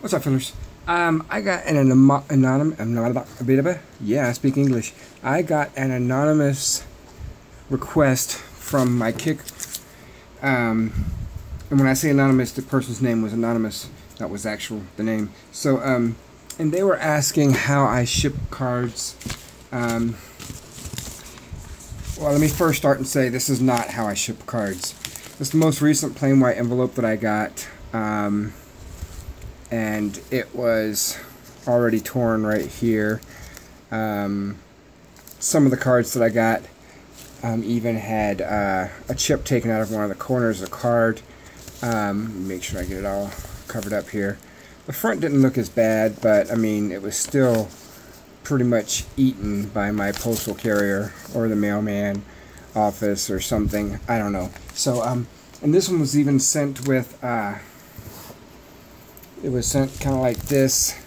What's up, fellas? I got an anonymous. Yeah, I speak English. I got an anonymous request from my kick. And when I say anonymous, the person's name was anonymous. That was the name. So, and they were asking how I ship cards. Well, let me first start and say this is not how I ship cards. This is the most recent plain white envelope that I got. And it was already torn right here. Some of the cards that I got even had a chip taken out of one of the corners of the card. Make sure I get it all covered up here. The front didn't look as bad, but I mean it was still pretty much eaten by my postal carrier or the mailman office or something. I don't know. So and this one was even sent with it was sent kind of like this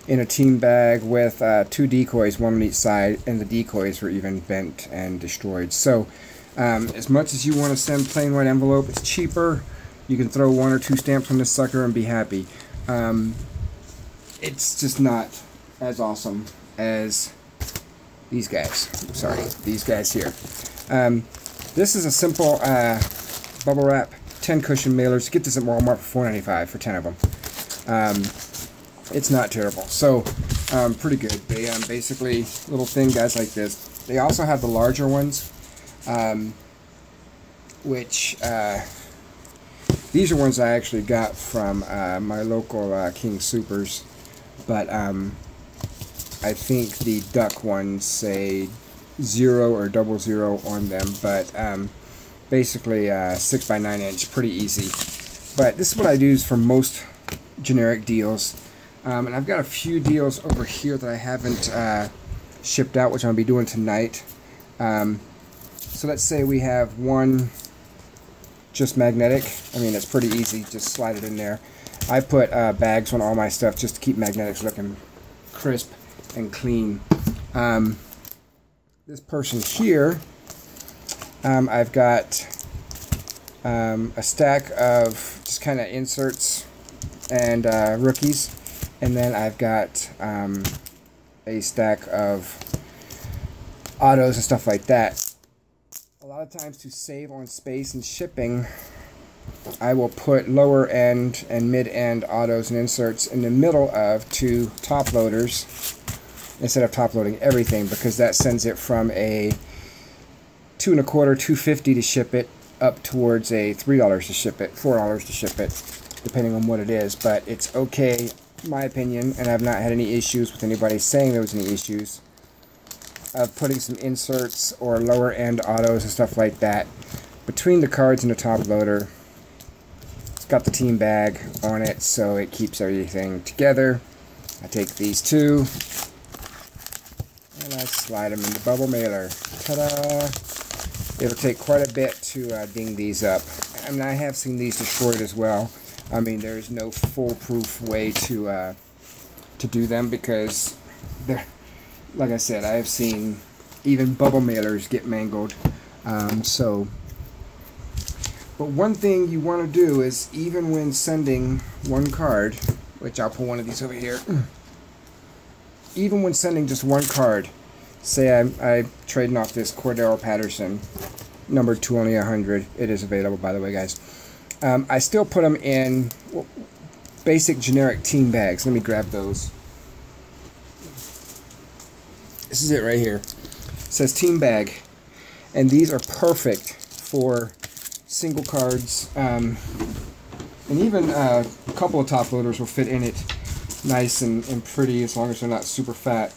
in a team bag with 2 decoys, one on each side, and the decoys were even bent and destroyed. So as much as you want to send plain white envelope, it's cheaper. You can throw 1 or 2 stamps on this sucker and be happy. It's just not as awesome as these guys. Sorry, these guys here. This is a simple bubble wrap 10 cushion mailers. Get this at Walmart for $4.95 for 10 of them. It's not terrible. So pretty good. They basically little thin guys like this. They also have the larger ones, which these are ones I actually got from my local King Supers, but I think the duck ones say 0 or 00 on them, but basically 6 by 9 inch, pretty easy. But this is what I use for most generic deals, and I've got a few deals over here that I haven't shipped out, which I'll be doing tonight. So let's say we have one just magnetic. I mean, it's pretty easy, just slide it in there. I put bags on all my stuff just to keep magnetics looking crisp and clean. This person here, I've got a stack of just kind of inserts and rookies, and then I've got a stack of autos and stuff like that. A lot of times, to save on space and shipping, I will put lower end and mid end autos and inserts in the middle of 2 top loaders instead of top loading everything, because that sends it from a $2.25, $2.50 to ship it up towards a $3 to ship it, $4 to ship it, depending on what it is. But it's okay, in my opinion, and I've not had any issues with anybody saying there was any issues of putting some inserts or lower end autos and stuff like that between the cards and the top loader. It's got the team bag on it, so it keeps everything together. I take these 2 and I slide them in the bubble mailer. Ta-da! It'll take quite a bit to ding these up. I mean, I have seen these destroyed as well. I mean, there's no foolproof way to do them, because they're, like I said, I have seen even bubble mailers get mangled. But one thing you want to do is, even when sending one card, which I'll pull one of these over here, even when sending just one card, say I'm trading off this Cordero Patterson, numbered to only 100. It is available, by the way, guys. I still put them in basic generic team bags. Let me grab those. This is it right here. It says team bag, and these are perfect for single cards, and even a couple of top loaders will fit in it nice and pretty, as long as they're not super fat.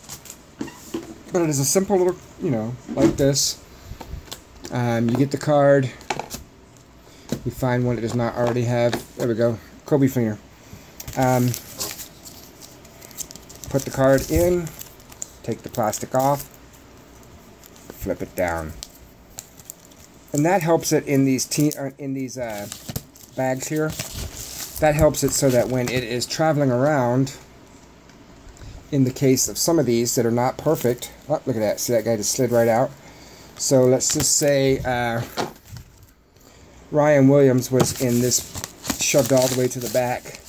But it is a simple little, you know, like this. You get the card. You find one it does not already have. There we go. Kobe finger. Put the card in. Take the plastic off. Flip it down. And that helps it in these bags here. That helps it so that when it is traveling around, in the case of some of these that are not perfect, oh, look at that, see that guy just slid right out. So let's just say Ryan Williams was in this, shoved all the way to the back.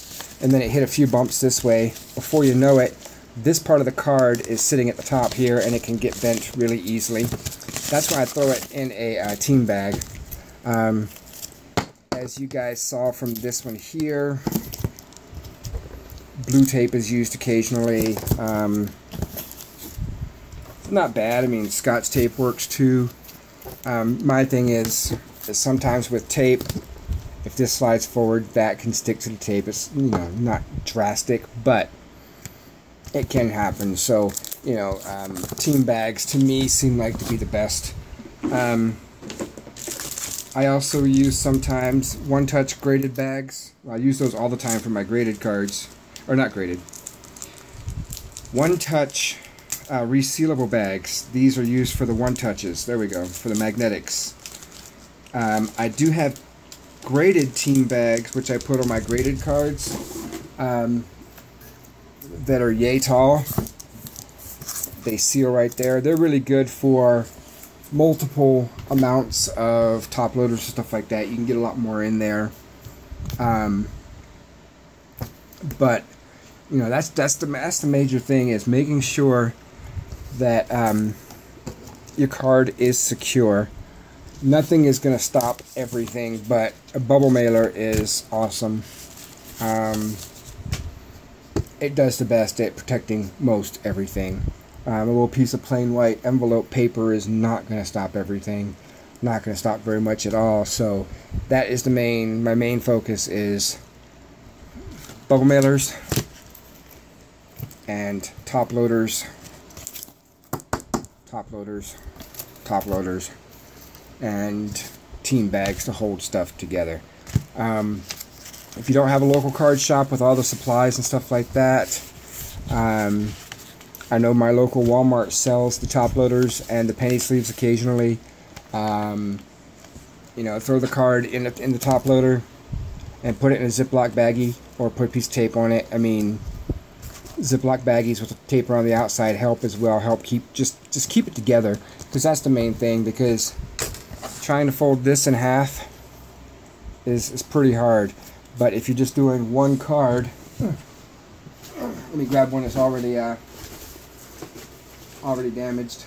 and then it hit a few bumps this way. Before you know it, this part of the card is sitting at the top here, and it can get bent really easily. That's why I throw it in a team bag. As you guys saw from this one here, blue tape is used occasionally. Not bad. I mean, Scotch tape works too. My thing is sometimes with tape, if this slides forward, that can stick to the tape. It's, you know, not drastic, but it can happen. So, you know, team bags to me seem like to be the best. I also use sometimes One-Touch graded bags. I use those all the time for my graded cards. Or not graded. One-Touch resealable bags. These are used for the One-Touches. There we go, for the magnetics. I do have graded team bags, which I put on my graded cards, that are yay tall. They seal right there. They're really good for multiple amounts of top loaders and stuff like that. You can get a lot more in there. But you know, that's the major thing, is making sure that your card is secure. Nothing is going to stop everything, but a bubble mailer is awesome. It does the best at protecting most everything. A little piece of plain white envelope paper is not going to stop everything. Not going to stop very much at all. So that is my main focus is bubble mailers and top loaders, and team bags to hold stuff together. If you don't have a local card shop with all the supplies and stuff like that, I know my local Walmart sells the top loaders and the penny sleeves occasionally. You know, throw the card in the top loader and put it in a Ziploc baggie, or put a piece of tape on it. I mean, Ziploc baggies with tape around the outside help as well. Help keep just keep it together, because that's the main thing. Because trying to fold this in half is pretty hard. But if you're just doing one card, let me grab one that's already damaged.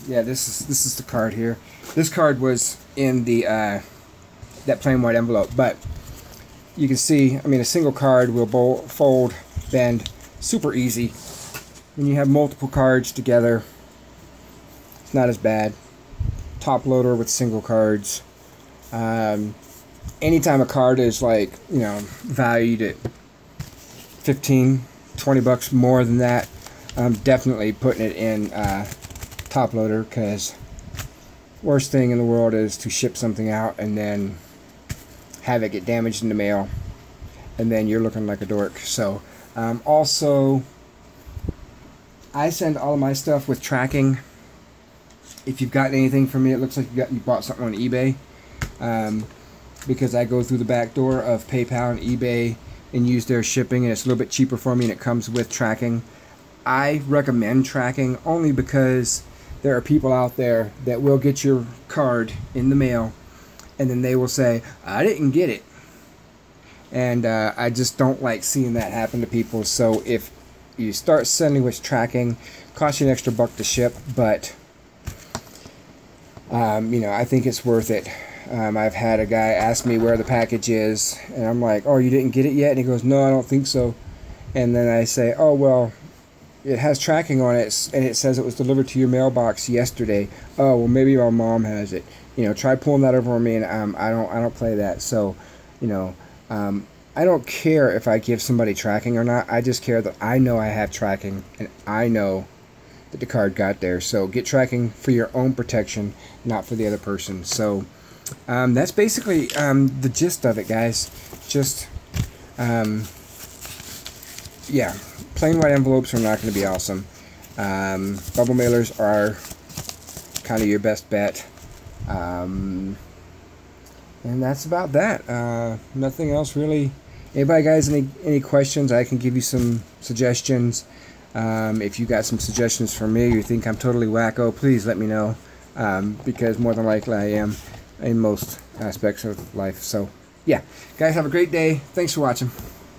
Yeah, this is the card here. This card was in the that plain white envelope, but you can see, I mean, a single card will fold, bend, super easy. When you have multiple cards together, it's not as bad. Top loader with single cards. Anytime a card is, like, you know, valued at 15, 20 bucks more than that, I'm definitely putting it in top loader, because worst thing in the world is to ship something out and then have it get damaged in the mail, and then you're looking like a dork. So also, I send all of my stuff with tracking. If you've gotten anything from me, it looks like you bought something on eBay, because I go through the back door of PayPal and eBay and use their shipping, and it's a little bit cheaper for me, and it comes with tracking. I recommend tracking only because there are people out there that will get your card in the mail, and then they will say, I didn't get it. And I just don't like seeing that happen to people. So if you start sending with tracking, costs you an extra buck to ship, but you know, I think it's worth it. I've had a guy ask me where the package is, and I'm like, oh, you didn't get it yet? And he goes, no, I don't think so. And then I say, oh, well, it has tracking on it, and it says it was delivered to your mailbox yesterday. Oh, well, maybe my mom has it. You know, try pulling that over on me, and I don't play that. So, you know, I don't care if I give somebody tracking or not. I just care that I know I have tracking, and I know that the card got there. So get tracking for your own protection, not for the other person. So that's basically the gist of it, guys. Just yeah, plain white envelopes are not going to be awesome. Bubble mailers are kind of your best bet. And that's about that. Nothing else really. Anybody guys any questions? I can give you some suggestions. If you got some suggestions for me, or you think I'm totally wacko, please let me know, because more than likely I am in most aspects of life. So yeah, guys, have a great day. Thanks for watching.